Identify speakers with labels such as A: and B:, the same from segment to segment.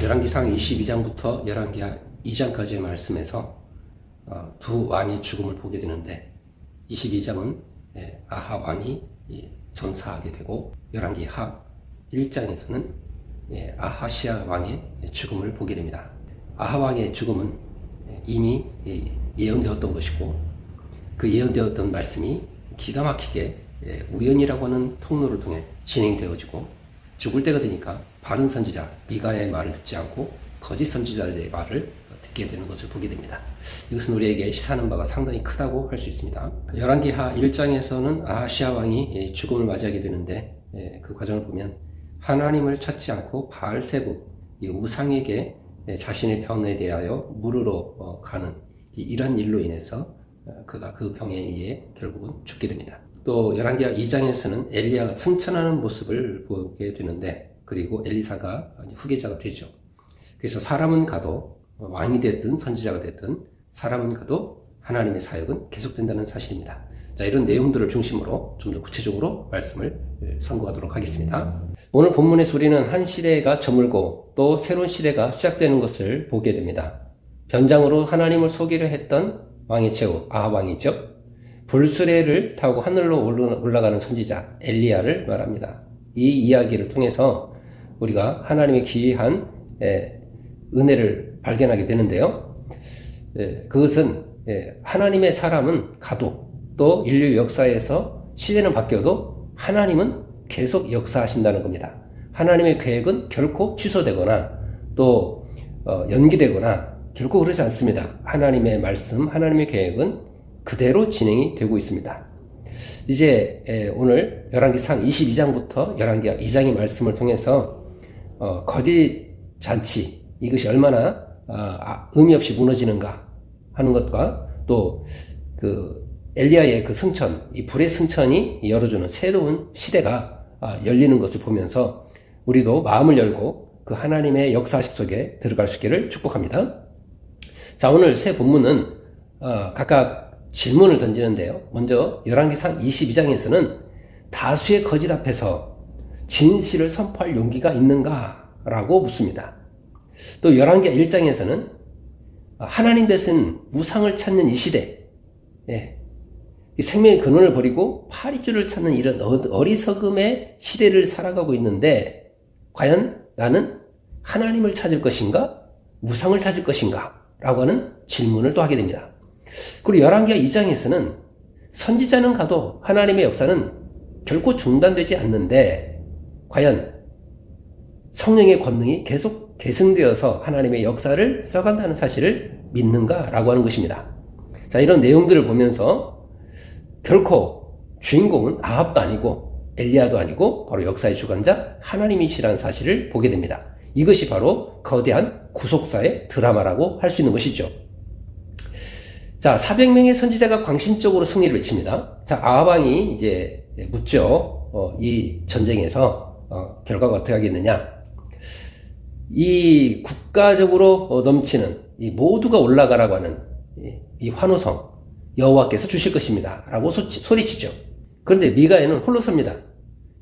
A: 열왕기상 22장부터 열왕기하 2장까지의 말씀에서 두 왕의 죽음을 보게 되는데 22장은 아합 왕이 전사하게 되고 열왕기하 1장에서는 아하시아 왕의 죽음을 보게 됩니다. 아합 왕의 죽음은 이미 예언되었던 것이고 그 예언되었던 말씀이 기가 막히게 우연이라고 하는 통로를 통해 진행되어지고 죽을 때가 되니까 바른 선지자 미가야의 말을 듣지 않고 거짓 선지자들의 말을 듣게 되는 것을 보게 됩니다. 이것은 우리에게 시사하는 바가 상당히 크다고 할 수 있습니다. 열왕기하 1장에서는 아하시아 왕이 죽음을 맞이하게 되는데 그 과정을 보면 하나님을 찾지 않고 바알세불 이 우상에게 자신의 병에 대하여 물으러 가는 이러한 일로 인해서 그가 그 병에 의해 결국은 죽게 됩니다. 또 열왕기하 2장에서는 엘리야가 승천하는 모습을 보게 되는데 그리고 엘리사가 후계자가 되죠. 그래서 사람은 가도 왕이 됐든 선지자가 됐든 사람은 가도 하나님의 사역은 계속된다는 사실입니다. 자, 이런 내용들을 중심으로 좀 더 구체적으로 말씀을 선고하도록 하겠습니다. 오늘 본문의 우리는 한 시대가 저물고 또 새로운 시대가 시작되는 것을 보게 됩니다. 변장으로 하나님을 속이려 했던 왕의 제후 아합 왕이죠. 불수레를 타고 하늘로 올라가는 선지자 엘리야를 말합니다. 이 이야기를 통해서 우리가 하나님의 귀한 은혜를 발견하게 되는데요. 그것은 하나님의 사람은 가도 또 인류 역사에서 시대는 바뀌어도 하나님은 계속 역사하신다는 겁니다. 하나님의 계획은 결코 취소되거나 또 연기되거나 결코 그러지 않습니다. 하나님의 말씀, 하나님의 계획은 그대로 진행이 되고 있습니다. 이제 오늘 열왕기상 22장부터 열왕기하 2장의 말씀을 통해서 거짓 잔치 이것이 얼마나 의미 없이 무너지는가 하는 것과 또 그 엘리야의 그 승천, 이 불의 승천이 열어주는 새로운 시대가 열리는 것을 보면서 우리도 마음을 열고 그 하나님의 역사식 속에 들어갈 수 있기를 축복합니다. 자, 오늘 새 본문은 각각 질문을 던지는데요. 먼저 열왕기상 22장에서는 다수의 거짓 앞에서 진실을 선포할 용기가 있는가? 라고 묻습니다. 또 열왕기하 1장에서는 하나님 백성은 우상을 찾는 이 시대, 이 생명의 근원을 버리고 파리줄을 찾는 이런 어리석음의 시대를 살아가고 있는데 과연 나는 하나님을 찾을 것인가? 우상을 찾을 것인가? 라고 하는 질문을 또 하게 됩니다. 그리고 열왕기하 2장에서는 선지자는 가도 하나님의 역사는 결코 중단되지 않는데 과연 성령의 권능이 계속 계승되어서 하나님의 역사를 써간다는 사실을 믿는가라고 하는 것입니다. 자, 이런 내용들을 보면서 결코 주인공은 아합도 아니고 엘리야도 아니고 바로 역사의 주관자 하나님이시라는 사실을 보게 됩니다. 이것이 바로 거대한 구속사의 드라마라고 할 수 있는 것이죠. 자, 400명의 선지자가 광신적으로 승리를 외칩니다. 자, 아합 왕이 이제 묻죠. 이 전쟁에서 결과가 어떻게 하겠느냐. 이 국가적으로 넘치는 이 모두가 올라가라고 하는 이 환호성 여호와께서 주실 것입니다. 라고 소리치죠. 그런데 미가야는 홀로 섭니다.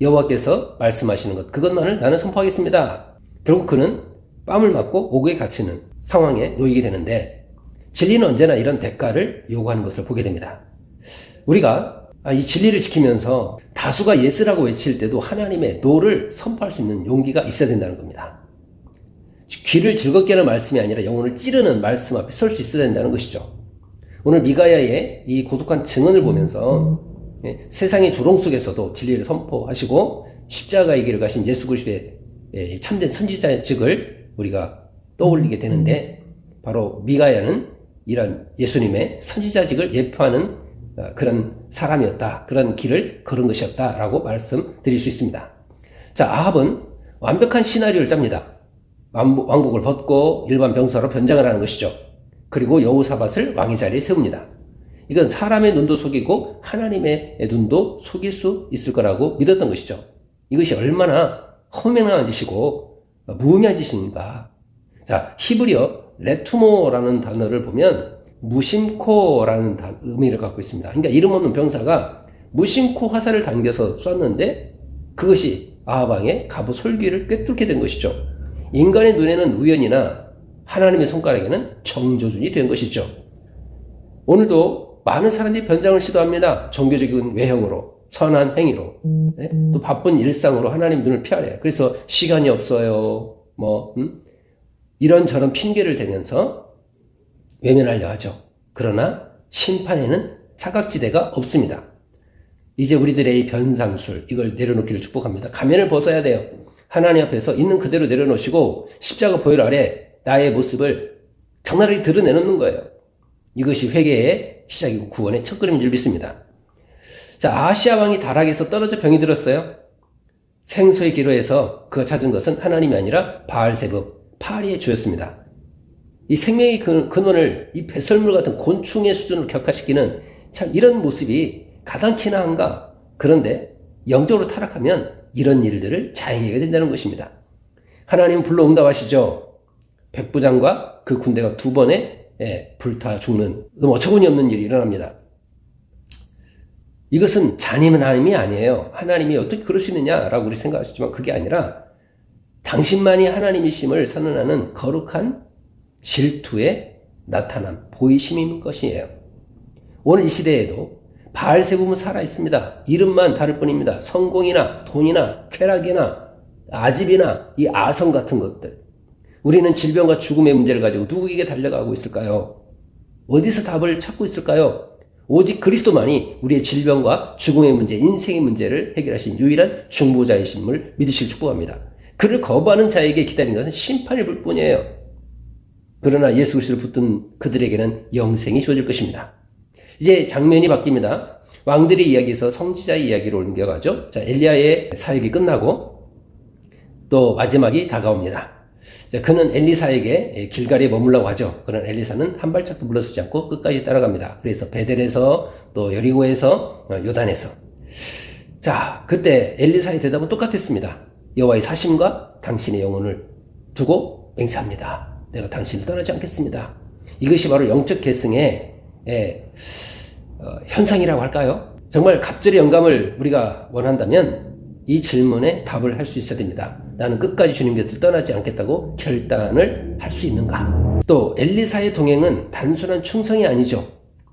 A: 여호와께서 말씀하시는 것 그것만을 나는 선포하겠습니다. 결국 그는 뺨을 맞고 옥에 갇히는 상황에 놓이게 되는데 진리는 언제나 이런 대가를 요구하는 것을 보게 됩니다. 우리가 이 진리를 지키면서 다수가 예스라고 외칠 때도 하나님의 노를 선포할 수 있는 용기가 있어야 된다는 겁니다. 귀를 즐겁게 하는 말씀이 아니라 영혼을 찌르는 말씀 앞에 설 수 있어야 된다는 것이죠. 오늘 미가야의 이 고독한 증언을 보면서 세상의 조롱 속에서도 진리를 선포하시고 십자가의 길을 가신 예수 그리스도의 참된 선지자직을 우리가 떠올리게 되는데 바로 미가야는 이런 예수님의 선지자직을 예표하는 그런 사람이었다. 그런 길을 걸은 것이었다라고 말씀드릴 수 있습니다. 자, 아합은 완벽한 시나리오를 짭니다. 왕복을 벗고 일반 병사로 변장을 하는 것이죠. 그리고 여호사밧을 왕의 자리에 세웁니다. 이건 사람의 눈도 속이고 하나님의 눈도 속일 수 있을 거라고 믿었던 것이죠. 이것이 얼마나 허망한 짓이고 무의미한 짓인가. 자, 히브리어 레투모라는 단어를 보면 무심코라는 의미를 갖고 있습니다. 그러니까 이름 없는 병사가 무심코 화살을 당겨서 쐈는데 그것이 아합 왕의 갑옷 솔귀를 꿰뚫게 된 것이죠. 인간의 눈에는 우연이나 하나님의 손가락에는 정조준이 된 것이죠. 오늘도 많은 사람들이 변장을 시도합니다. 종교적인 외형으로, 선한 행위로, 또 바쁜 일상으로 하나님 눈을 피하래요. 그래서 시간이 없어요. 이런저런 핑계를 대면서 외면하려 하죠. 그러나 심판에는 사각지대가 없습니다. 이제 우리들의 변상술, 이걸 내려놓기를 축복합니다. 가면을 벗어야 돼요. 하나님 앞에서 있는 그대로 내려놓으시고 십자가 보혈 아래 나의 모습을 적나라하게 드러내놓는 거예요. 이것이 회개의 시작이고 구원의 첫걸음인 줄 믿습니다. 자, 아시아 왕이 다락에서 떨어져 병이 들었어요. 생소의 기로에서 그가 찾은 것은 하나님이 아니라 바알세북, 파리의 주였습니다. 이 생명의 근원을 이 배설물 같은 곤충의 수준으로 격화시키는 참 이런 모습이 가당키나 한가. 그런데 영적으로 타락하면 이런 일들을 자행하게 된다는 것입니다. 하나님은 불러 응답하시죠. 백부장과 그 군대가 2번에 불타 죽는 너무 어처구니 없는 일이 일어납니다. 이것은 잔인한 하나님이 아니에요. 하나님이 어떻게 그럴 수 있느냐라고 우리 생각하시지만 그게 아니라 당신만이 하나님이심을 선언하는 거룩한 질투의 나타남, 보이심인 것이에요. 오늘 이 시대에도 바알세붐은 살아있습니다. 이름만 다를 뿐입니다. 성공이나 돈이나 쾌락이나 아집이나 이 아성 같은 것들. 우리는 질병과 죽음의 문제를 가지고 누구에게 달려가고 있을까요? 어디서 답을 찾고 있을까요? 오직 그리스도만이 우리의 질병과 죽음의 문제, 인생의 문제를 해결하신 유일한 중보자이심을 믿으시길 축복합니다. 그를 거부하는 자에게 기다리는 것은 심판이 불 뿐이에요. 그러나 예수 그리스도를 붙든 그들에게는 영생이 주어질 것입니다. 이제 장면이 바뀝니다. 왕들의 이야기에서 성지자의 이야기로 옮겨가죠. 자, 엘리야의 사역이 끝나고 또 마지막이 다가옵니다. 자, 그는 엘리사에게 길갈에 머물라고 하죠. 그런 엘리사는 한 발짝도 물러서지 않고 끝까지 따라갑니다. 그래서 베델에서 또 여리고에서 요단에서. 자, 그때 엘리사의 대답은 똑같았습니다. 여호와의 사심과 당신의 영혼을 두고 맹세합니다. 내가 당신을 떠나지 않겠습니다. 이것이 바로 영적 계승의 현상이라고 할까요? 정말 갑절의 영감을 우리가 원한다면 이 질문에 답을 할 수 있어야 됩니다. 나는 끝까지 주님 곁을 떠나지 않겠다고 결단을 할 수 있는가? 또 엘리사의 동행은 단순한 충성이 아니죠.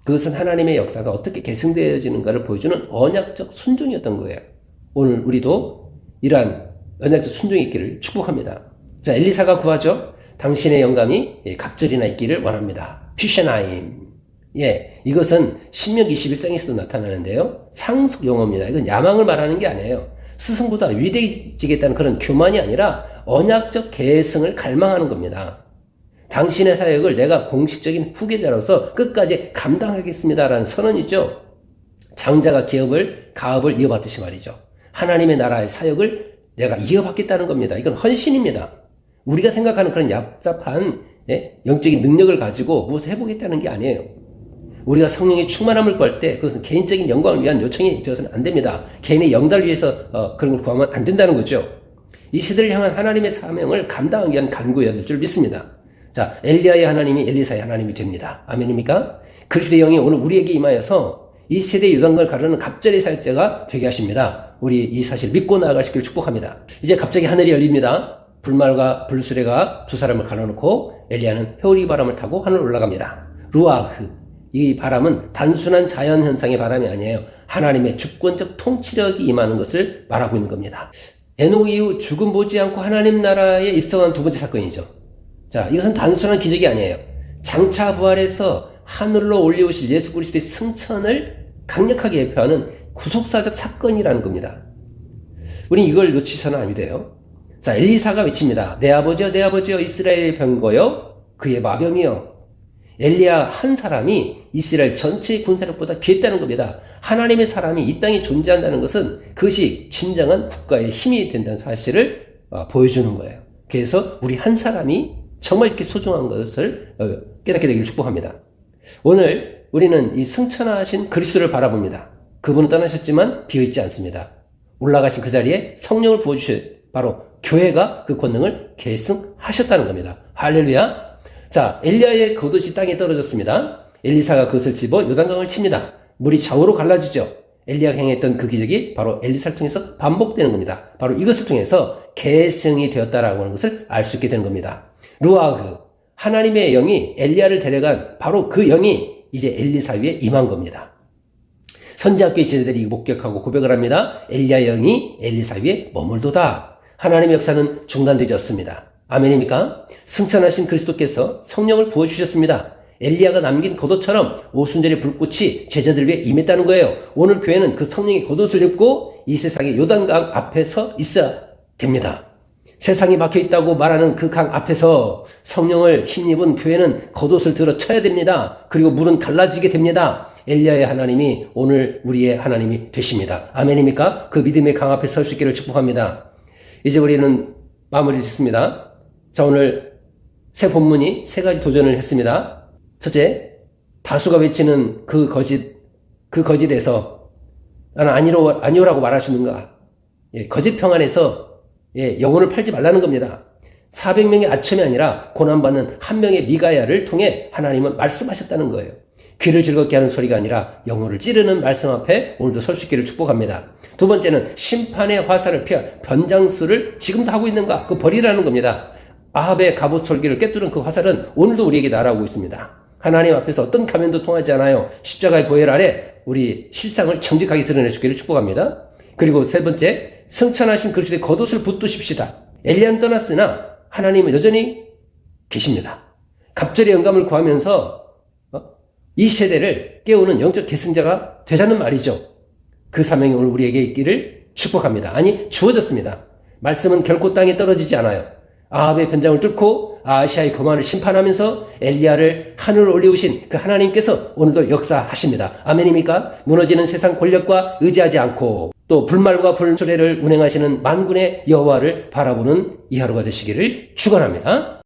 A: 그것은 하나님의 역사가 어떻게 계승되어지는가를 보여주는 언약적 순종이었던 거예요. 오늘 우리도 이러한 언약적 순종이 있기를 축복합니다. 자, 엘리사가 구하죠. 당신의 영감이 갑절이나 있기를 원합니다. 피셔나임. 이것은 신명기 21장에서도 나타나는데요. 상속 용어입니다. 이건 야망을 말하는 게 아니에요. 스승보다 위대해지겠다는 그런 교만이 아니라 언약적 계승을 갈망하는 겁니다. 당신의 사역을 내가 공식적인 후계자로서 끝까지 감당하겠습니다라는 선언이죠. 장자가 가업을 이어받듯이 말이죠. 하나님의 나라의 사역을 내가 이어받겠다는 겁니다. 이건 헌신입니다. 우리가 생각하는 그런 얍삽한 영적인 능력을 가지고 무엇을 해보겠다는 게 아니에요. 우리가 성령의 충만함을 구할 때 그것은 개인적인 영광을 위한 요청이 되어서는 안 됩니다. 개인의 영달을 위해서 그런 걸 구하면 안 된다는 거죠. 이 시대를 향한 하나님의 사명을 감당하기 위한 간구여야 될 줄 믿습니다. 자, 엘리야의 하나님이 엘리사의 하나님이 됩니다. 아멘입니까? 그리스도의 영이 오늘 우리에게 임하여서 이 세대의 요단강을 가르는 갑절의 사역자가 되게 하십니다. 우리 이 사실 믿고 나아가시길 축복합니다. 이제 갑자기 하늘이 열립니다. 불말과 불수레가 두 사람을 갈라놓고 엘리야는 회오리 바람을 타고 하늘로 올라갑니다. 루아흐. 이 바람은 단순한 자연현상의 바람이 아니에요. 하나님의 주권적 통치력이 임하는 것을 말하고 있는 겁니다. 에녹 이후 죽음 보지 않고 하나님 나라에 입성한 두 번째 사건이죠. 자, 이것은 단순한 기적이 아니에요. 장차 부활해서 하늘로 올려오실 예수 그리스도의 승천을 강력하게 예표하는 구속사적 사건이라는 겁니다. 우린 이걸 놓치서는 안 돼요. 자, 엘리사가 외칩니다. 내 아버지여 이스라엘의 병거여 그의 마병이여. 엘리야 한 사람이 이스라엘 전체의 군사력보다 귀했다는 겁니다. 하나님의 사람이 이 땅에 존재한다는 것은 그것이 진정한 국가의 힘이 된다는 사실을 보여주는 거예요. 그래서 우리 한 사람이 정말 이렇게 소중한 것을 깨닫게 되기를 축복합니다. 오늘 우리는 이 승천하신 그리스도를 바라봅니다. 그분은 떠나셨지만 비어있지 않습니다. 올라가신 그 자리에 성령을 부어주실 바로 교회가 그 권능을 계승하셨다는 겁니다. 할렐루야. 자, 엘리야의 겉옷이 땅에 떨어졌습니다. 엘리사가 그것을 집어 요단강을 칩니다. 물이 좌우로 갈라지죠. 엘리야가 행했던 그 기적이 바로 엘리사를 통해서 반복되는 겁니다. 바로 이것을 통해서 계승이 되었다라고 하는 것을 알 수 있게 되는 겁니다. 루아흐, 하나님의 영이 엘리야를 데려간 바로 그 영이 이제 엘리사 위에 임한 겁니다. 선지학교의 지도자들이 목격하고 고백을 합니다. 엘리야의 영이 엘리사 위에 머물도다. 하나님의 역사는 중단되지 않습니다. 아멘입니까? 승천하신 그리스도께서 성령을 부어주셨습니다. 엘리야가 남긴 겉옷처럼 오순절의 불꽃이 제자들 위해 임했다는 거예요. 오늘 교회는 그 성령의 겉옷을 입고 이 세상의 요단강 앞에 서 있어야 됩니다. 세상이 막혀있다고 말하는 그 강 앞에서 성령을 힘입은 교회는 겉옷을 들어 쳐야 됩니다. 그리고 물은 갈라지게 됩니다. 엘리야의 하나님이 오늘 우리의 하나님이 되십니다. 아멘입니까? 그 믿음의 강 앞에 설 수 있기를 축복합니다. 이제 우리는 마무리를 짓습니다. 자, 오늘 새 본문이 세 가지 도전을 했습니다. 첫째, 다수가 외치는 그 거짓에서 나는 아니오라고 말할 수 있는가? 거짓 평안에서 영혼을 팔지 말라는 겁니다. 400명의 아첨이 아니라 고난받는 한 명의 미가야를 통해 하나님은 말씀하셨다는 거예요. 귀를 즐겁게 하는 소리가 아니라 영혼을 찌르는 말씀 앞에 오늘도 설 수 있기를 축복합니다. 두 번째는 심판의 화살을 피할 변장수를 지금도 하고 있는가? 그 버리라는 겁니다. 아합의 갑옷 솔기를 꿰뚫은 그 화살은 오늘도 우리에게 날아오고 있습니다. 하나님 앞에서 어떤 가면도 통하지 않아요. 십자가의 보혈 아래 우리 실상을 정직하게 드러낼 수 있기를 축복합니다. 그리고 세 번째, 승천하신 그리스도의 겉옷을 붙드십시다. 엘리야는 떠났으나 하나님은 여전히 계십니다. 갑절의 영감을 구하면서 이 세대를 깨우는 영적 계승자가 되자는 말이죠. 그 사명이 오늘 우리에게 있기를 축복합니다. 아니, 주어졌습니다. 말씀은 결코 땅에 떨어지지 않아요. 아합의 변장을 뚫고 아시아의 거만을 심판하면서 엘리야를 하늘로 올리우신 그 하나님께서 오늘도 역사하십니다. 아멘입니까? 무너지는 세상 권력과 의지하지 않고 또 불말과 불수레를 운행하시는 만군의 여호와를 바라보는 이 하루가 되시기를 축원합니다.